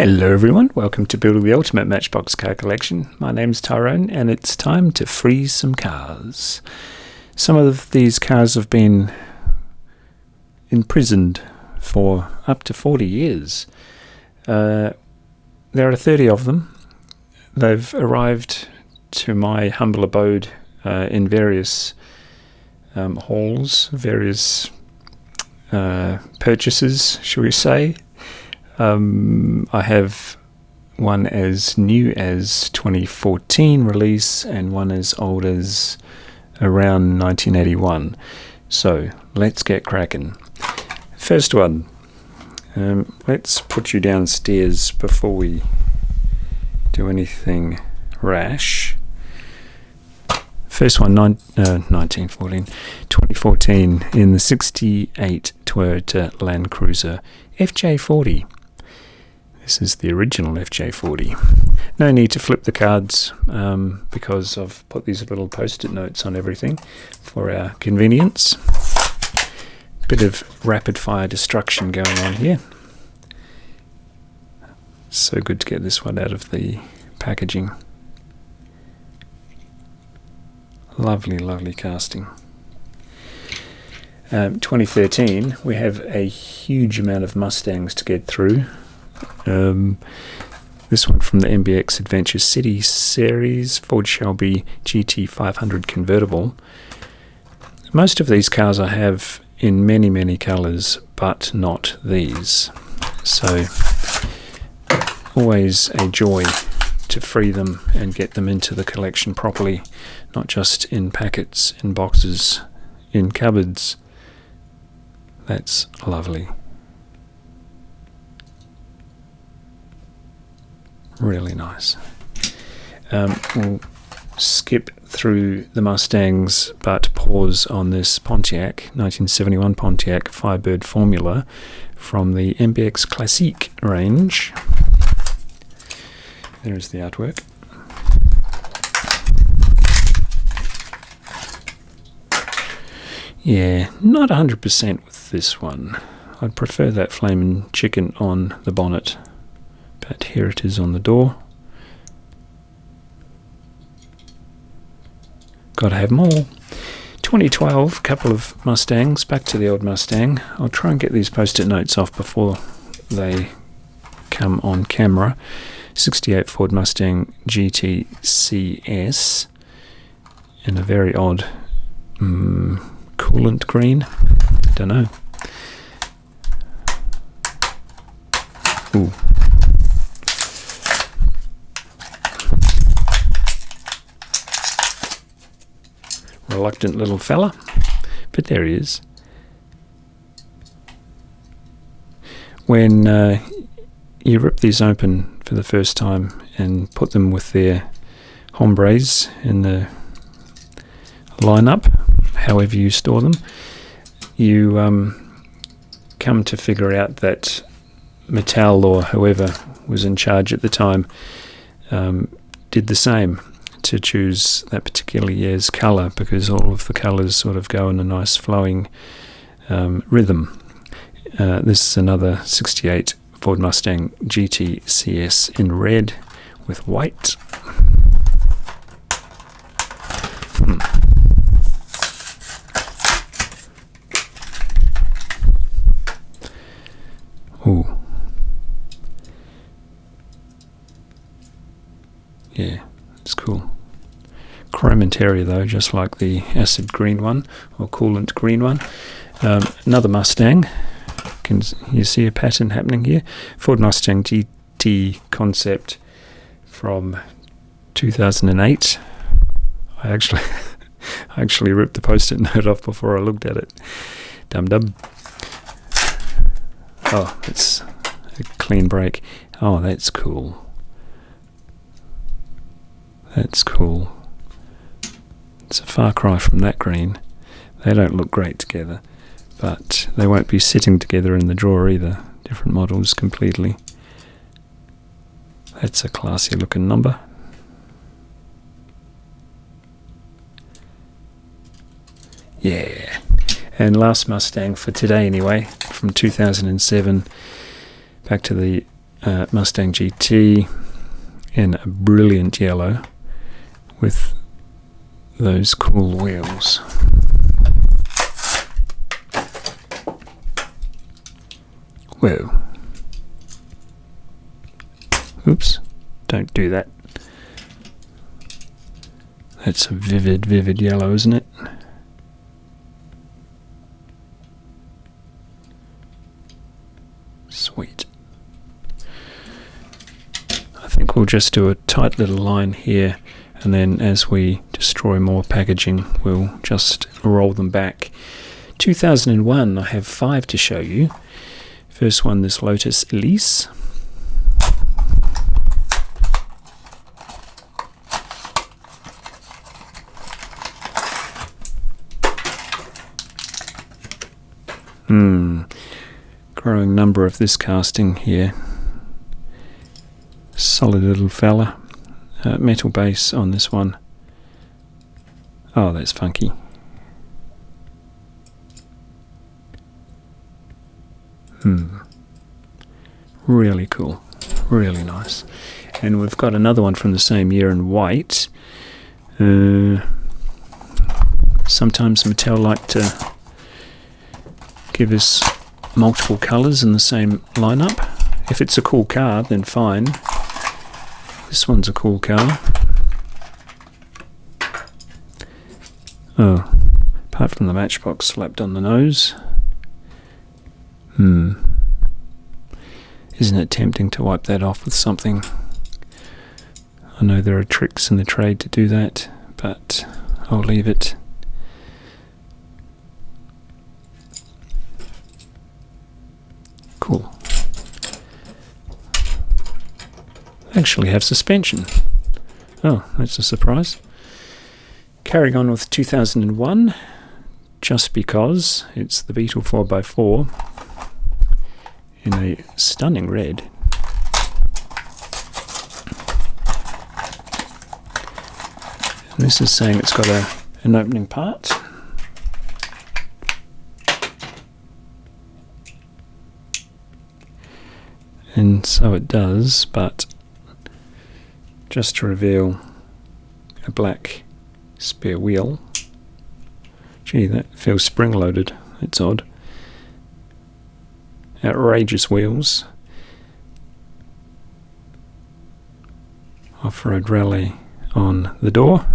Hello everyone, welcome to building the ultimate Matchbox car collection. My name's Tyrone and it's time to freeze some cars. Some of these cars have been imprisoned for up to 40 years. There are 30 of them. They've arrived to my humble abode in various halls, various purchases, shall we say. I have one as new as 2014 release and one as old as around 1981. So let's get cracking. First one, let's put you downstairs before we do anything rash. First one, 2014 in the 68 Toyota Land Cruiser FJ40. This is the original FJ40. No need to flip the cards because I've put these little post-it notes on everything for our convenience. Bit of rapid fire destruction going on here. So good to get this one out of the packaging. Lovely, lovely casting. 2013, we have a huge amount of Mustangs to get through. This one from the MBX Adventure City series, Ford Shelby GT500 Convertible. Most of these cars I have in many, many colours, but not these. So, always a joy to free them and get them into the collection properly, not just in packets, in boxes, in cupboards. That's lovely. Really nice. We'll skip through the Mustangs, but pause on this Pontiac, 1971 Pontiac Firebird Formula from the MBX Classique range. There's the artwork. Yeah, not 100% with this one. I'd prefer that flaming chicken on the bonnet. But here it is on the door. Gotta have them all. 2012, couple of Mustangs, back to the old Mustang. I'll try and get these post-it notes off before they come on camera. 68 Ford Mustang GT CS in a very odd coolant green. Don't know. Ooh. Reluctant little fella, but there he is. When you rip these open for the first time and put them with their hombres in the lineup, however you store them, you come to figure out that Mattel or whoever was in charge at the time did the same to choose that particular year's colour, because all of the colours sort of go in a nice flowing rhythm. This is another 68 Ford Mustang GT CS in red with white. Ooh. Yeah, it's cool. Chrome interior though, just like the acid green one or coolant green one. Another Mustang. Can you see a pattern happening here? Ford Mustang GT concept from 2008. I actually ripped the post-it note off before I looked at it. Dum dum. Oh, it's a clean break. Oh, that's cool. That's cool. It's a far cry from that green. They don't look great together, but they won't be sitting together in the drawer either. Different models completely. That's a classy looking number. Yeah. And last Mustang for today anyway, from 2007, back to the Mustang GT in a brilliant yellow with those cool wheels. Whoa. Oops, don't do that. That's a vivid yellow, isn't it? Sweet. I think we'll just do a tight little line here, and then as we destroy more packaging, we'll just roll them back. 2001, I have 5 to show you. First one, this Lotus Elise. Growing number of this casting here. Solid little fella. Metal base on this one. Oh, that's funky. Really cool. Really nice. And we've got another one from the same year in white. Sometimes Mattel like to give us multiple colours in the same lineup. If it's a cool car, then fine. This one's a cool car. Oh, apart from the Matchbox slapped on the nose. Isn't it tempting to wipe that off with something? I know there are tricks in the trade to do that, but I'll leave it. Cool. Actually have suspension. Oh, that's a surprise. Carrying on with 2001, just because it's the Beetle 4x4 in a stunning red. And this is saying it's got an opening part. And so it does, but just to reveal a black spare wheel. Gee, that feels spring-loaded. It's odd. Outrageous wheels. Off-road rally on the door.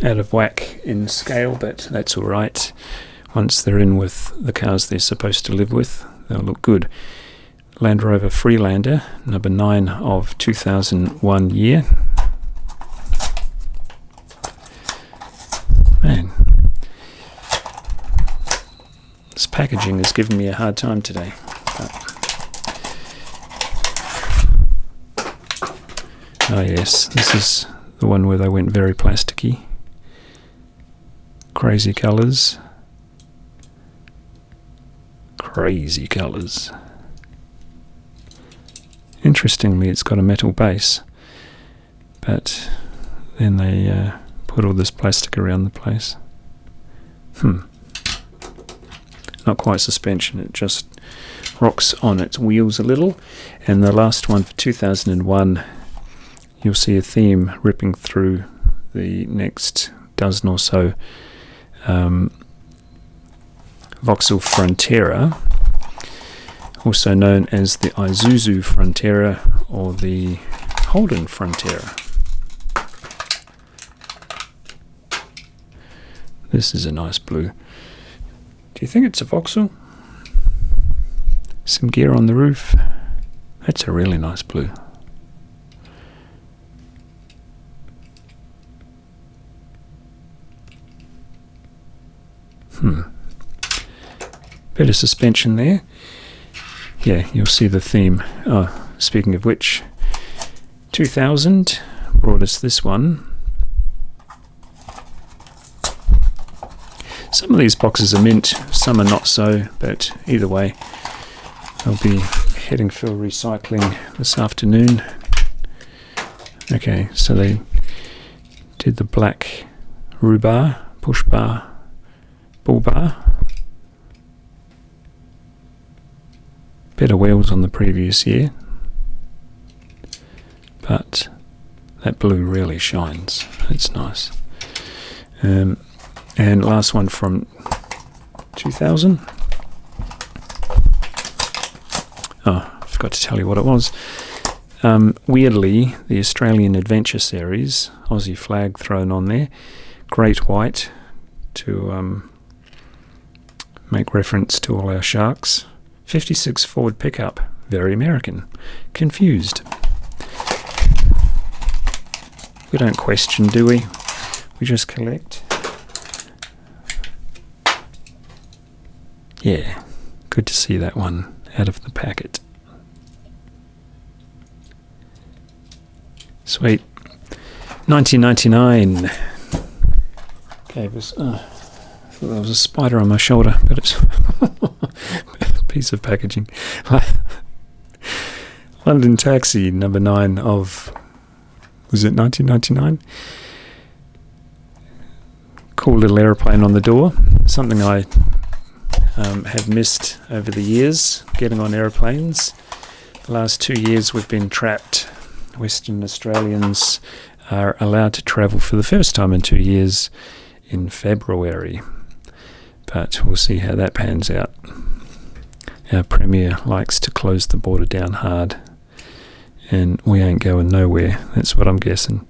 Out of whack in scale, but that's alright. Once they're in with the cars they're supposed to live with, they'll look good. Land Rover Freelander, number 9 of 2001 year. Man, this packaging has given me a hard time today. Oh yes, this is the one where they went very plasticky. Crazy colours. Crazy colours. Interestingly, it's got a metal base, but then they put all this plastic around the place. Not quite suspension, it just rocks on its wheels a little. And the last one for 2001, you'll see a theme ripping through the next dozen or so. Vauxhall Frontera, also known as the Isuzu Frontera or the Holden Frontera. This is a nice blue. Do you think it's a Vauxhall? Some gear on the roof. That's a really nice blue. Bit of suspension there. Yeah, you'll see the theme. Oh, speaking of which, 2000 brought us this one. Some of these boxes are mint, some are not so, but either way, I'll be heading for recycling this afternoon. Okay, so they did the black rhubarb, push bar, bull bar. Better wheels on the previous year, but that blue really shines. It's nice. And last one from 2000. Oh, I forgot to tell you what it was. Weirdly, the Australian Adventure Series, Aussie flag thrown on there, Great White, to make reference to all our sharks. 56 Ford pickup, very American. Confused. We don't question, do we? We just collect. Yeah, good to see that one out of the packet. Sweet. 1999. Gave us. I thought there was a spider on my shoulder, but it's a piece of packaging. London Taxi, number 9 of. Was it 1999? Cool little aeroplane on the door. Something I have missed over the years, getting on aeroplanes. The last 2 years we've been trapped. Western Australians are allowed to travel for the first time in 2 years in February. But we'll see how that pans out. Our Premier likes to close the border down hard, and we ain't going nowhere. That's what I'm guessing.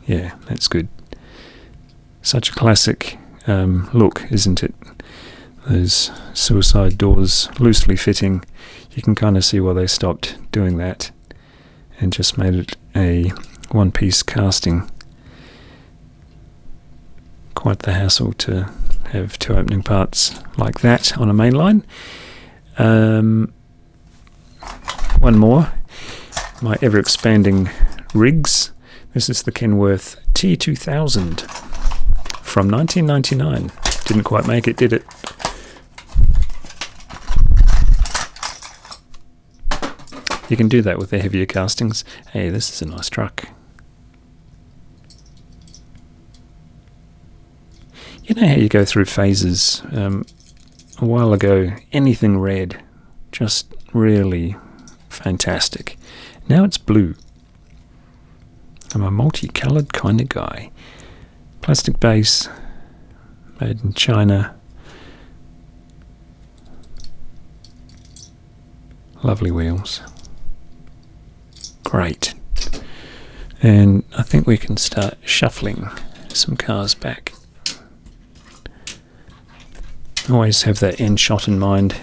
Yeah, that's good. Such a classic look, isn't it? Those suicide doors loosely fitting. You can kind of see why they stopped doing that and just made it a one-piece casting. Quite the hassle to have 2 opening parts like that on a main line. One more. My ever-expanding rigs. This is the Kenworth T2000 from 1999. Didn't quite make it, did it? You can do that with the heavier castings. Hey, this is a nice truck. You know how you go through phases? A while ago, anything red, just really fantastic. Now it's blue. I'm a multicoloured kind of guy. Plastic base, made in China. Lovely wheels. Great. And I think we can start shuffling some cars back. Always have that end shot in mind.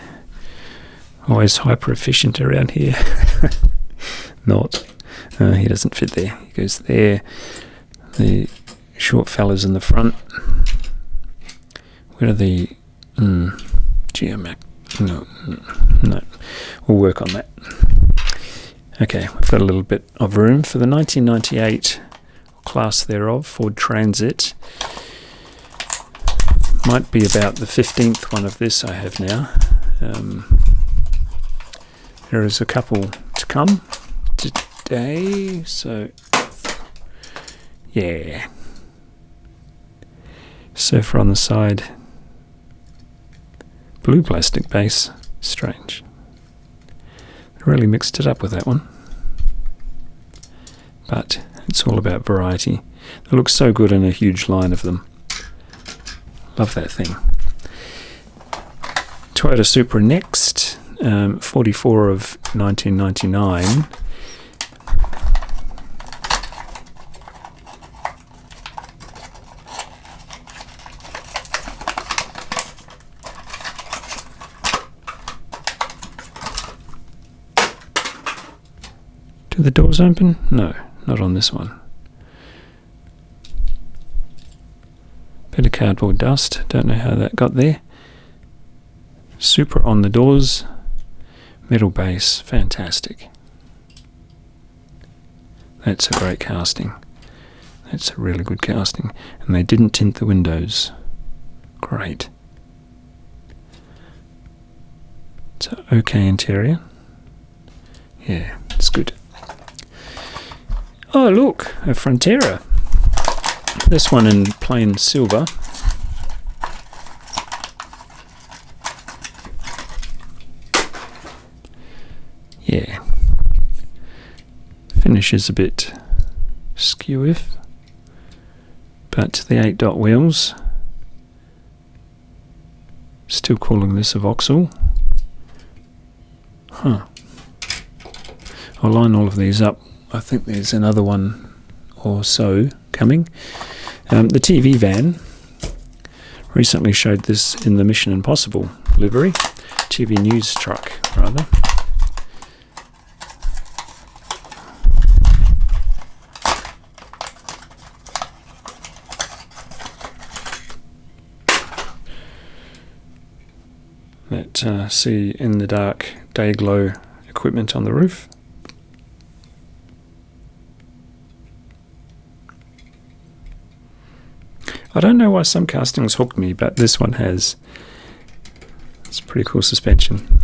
Always hyper efficient around here. Not. He doesn't fit there. He goes there. The short fellas in the front. Where are the Geomac? No. We'll work on that. Okay, we've got a little bit of room for the 1998 class thereof, Ford Transit. Might be about the 15th one of this I have now. There is a couple to come today, so yeah. Surfer on the side. Blue plastic base. Strange. Really mixed it up with that one. But it's all about variety. They look so good in a huge line of them. Love that thing. Toyota Supra next. 44 of 1999. Do the doors open? No, not on this one. Bit of cardboard dust. Don't know how that got there. Supra on the doors. Metal base. Fantastic. That's a great casting. That's a really good casting. And they didn't tint the windows. Great. It's an okay interior. Yeah, it's good. Oh look, a Frontera. this one in plain silver. Yeah, finish is a bit skew, but the 8-dot wheels, still calling this a Vauxhall. I'll line all of these up. I think there's another one or so coming. The TV van, recently showed this in the Mission Impossible livery. TV news truck, rather. That see in the dark day glow equipment on the roof. I don't know why some castings hooked me, but this one has. It's pretty cool suspension.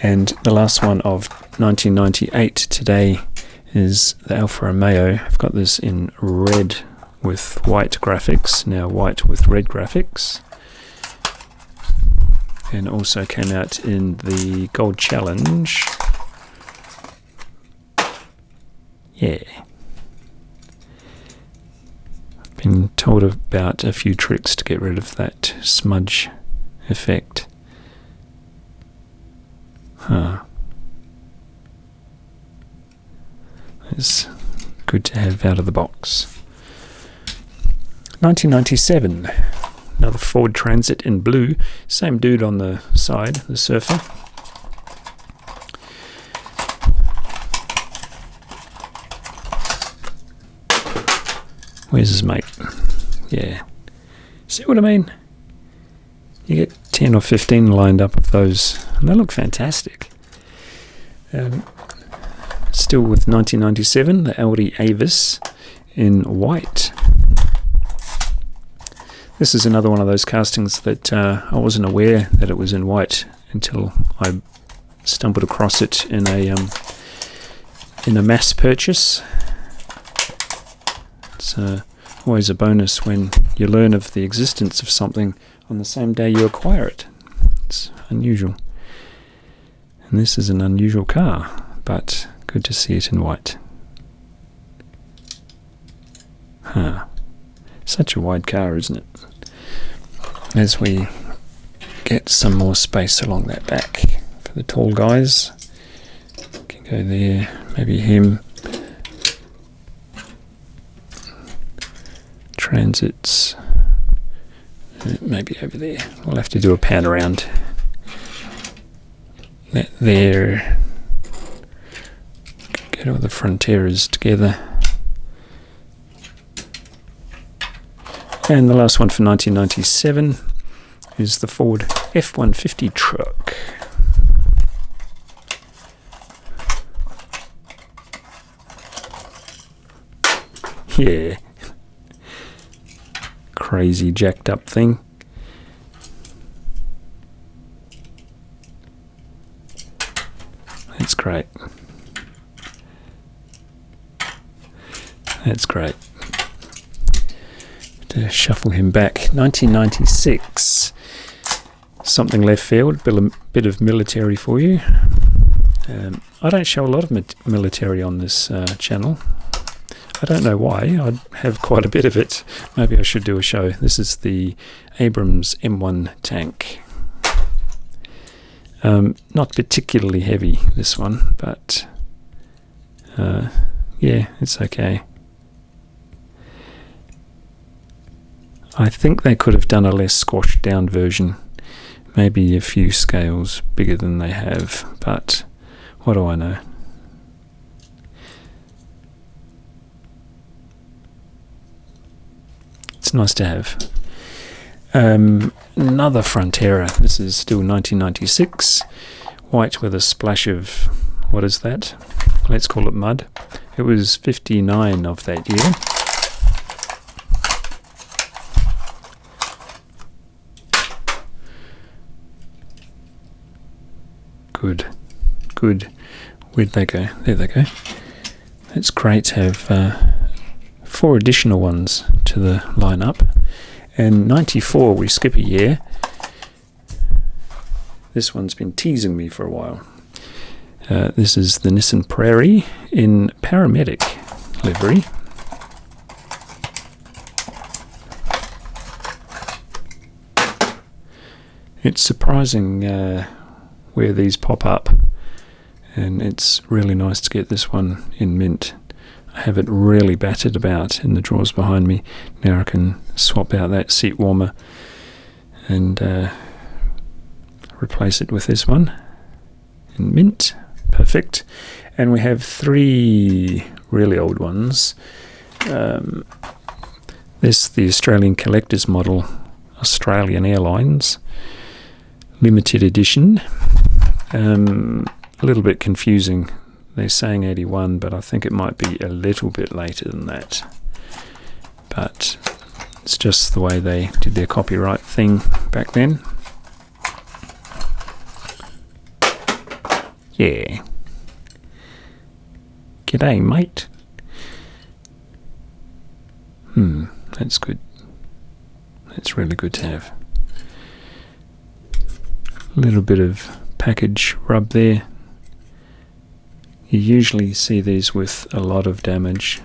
And the last one of 1998 today is the Alfa Romeo. I've got this in red with white graphics, now white with red graphics. And also came out in the Gold Challenge. Yeah. I've been told about a few tricks to get rid of that smudge effect. It's good to have out of the box. 1997. Another Ford Transit in blue. Same dude on the side, the surfer. Where's his mate? Yeah. See what I mean? You get 10 or 15 lined up of those, and they look fantastic. Still with 1997, the Audi Avis in white. This is another one of those castings that I wasn't aware that it was in white until I stumbled across it in a mass purchase. It's always a bonus when you learn of the existence of something on the same day you acquire it. It's unusual. And this is an unusual car, but good to see it in white. Such a wide car, isn't it? As we get some more space along that back for the tall guys. Can go there, maybe him. Transits, maybe over there. We'll have to do a pan around. That there. Get all the Fronteras together. And the last one for 1997 is the Ford F-150 truck. Yeah. Crazy jacked up thing. That's great. That's great. To shuffle him back. 1996. Something left field, bit of military for you. I don't show a lot of military on this channel. I don't know why. I have quite a bit of it. Maybe I should do a show. This is the Abrams M1 Tank. Not particularly heavy, this one, but yeah, it's okay. I think they could have done a less squashed down version. Maybe a few scales bigger than they have, but what do I know? It's nice to have. Another Frontera. This is still 1996. White with a splash of, what is that? Let's call it mud. It was 59 of that year. Good. Where'd they go? There they go. It's great to have 4 additional ones to to the lineup. And 94, we skip a year. This one's been teasing me for a while. This is the Nissan Prairie in Paramedic livery. It's surprising where these pop up, and it's really nice to get this one in mint. I have it really battered about in the drawers behind me. Now I can swap out that seat warmer and replace it with this one in mint. Perfect. And we have 3 really old ones. This, the Australian Collector's Model, Australian Airlines, limited edition. A little bit confusing. They're saying 81, but I think it might be a little bit later than that. But it's just the way they did their copyright thing back then. Yeah. G'day, mate. That's good. That's really good to have. A little bit of package rub there. You usually see these with a lot of damage.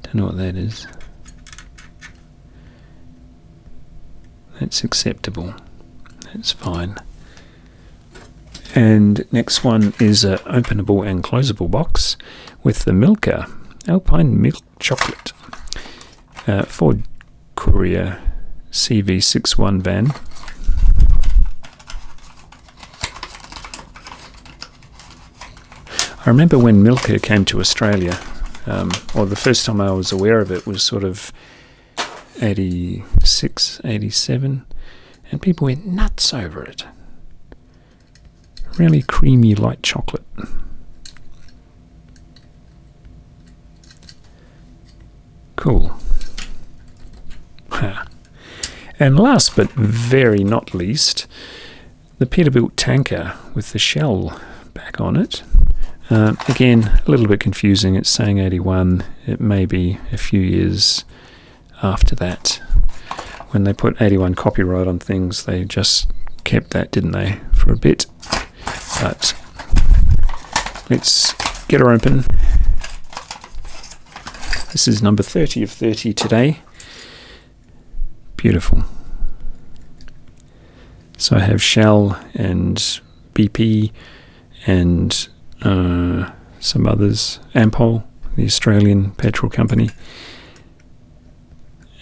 Don't know what that is. That's acceptable. That's fine. And next one is an openable and closable box with the Milka Alpine Milk Chocolate Ford Courier CV61 van. I remember when Milka came to Australia, or the first time I was aware of it was sort of 86, 87, and people went nuts over it. Really creamy, light chocolate. Cool. And last but very not least, the Peterbilt Tanker with the shell back on it. Again, a little bit confusing. It's saying 81. It may be a few years after that. When they put 81 copyright on things, they just kept that, didn't they, for a bit. But let's get her open. This is number 30 of 30 today. Beautiful. So I have Shell and BP and some others, Ampol, the Australian petrol company,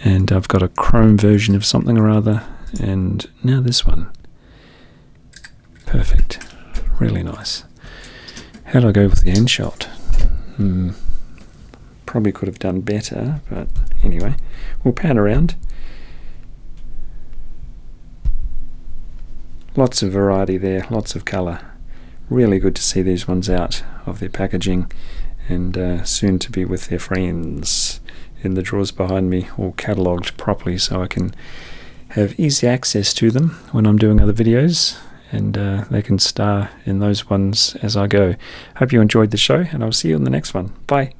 and I've got a chrome version of something or other, and now this one. Perfect. Really nice. How do I go with the end shot? Probably could have done better, but anyway, we'll pan around. Lots of variety there, lots of colour. Really good to see these ones out of their packaging, and soon to be with their friends in the drawers behind me, all catalogued properly so I can have easy access to them when I'm doing other videos, and they can star in those ones as I go. Hope you enjoyed the show, and I'll see you on the next one. Bye.